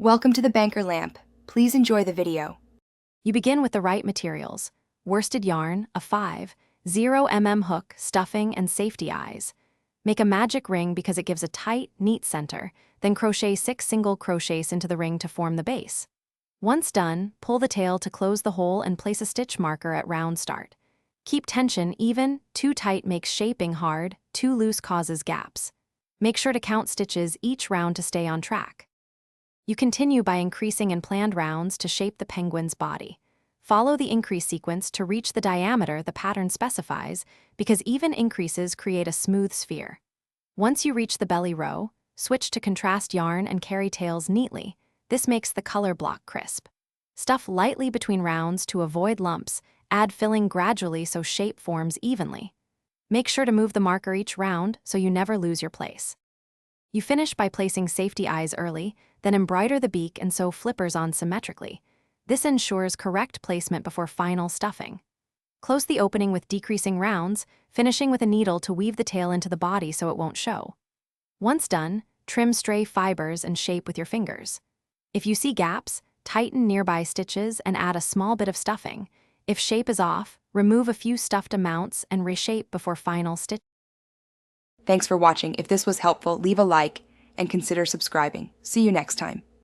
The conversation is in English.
Welcome to the Banker Lamp. Please enjoy the video. You begin with the right materials: worsted yarn, a 5/0 hook, stuffing, and safety eyes. Make a magic ring because it gives a tight, neat center, then crochet 6 single crochets into the ring to form the base. Once done, pull the tail to close the hole and place a stitch marker at round start. Keep tension even. Too tight makes shaping hard, too loose causes gaps. Make sure to count stitches each round to stay on track. You continue by increasing in planned rounds to shape the penguin's body. Follow the increase sequence to reach the diameter the pattern specifies, because even increases create a smooth sphere. Once you reach the belly row, switch to contrast yarn and carry tails neatly. This makes the color block crisp. Stuff lightly between rounds to avoid lumps. Add filling gradually so shape forms evenly. Make sure to move the marker each round so you never lose your place. You finish by placing safety eyes early, then embroider the beak and sew flippers on symmetrically. This ensures correct placement before final stuffing. Close the opening with decreasing rounds, finishing with a needle to weave the tail into the body so it won't show. Once done, trim stray fibers and shape with your fingers. If you see gaps, tighten nearby stitches and add a small bit of stuffing. If shape is off, remove a few stuffed amounts and reshape before final stitch. Thanks for watching. If this was helpful, leave a like and consider subscribing. See you next time.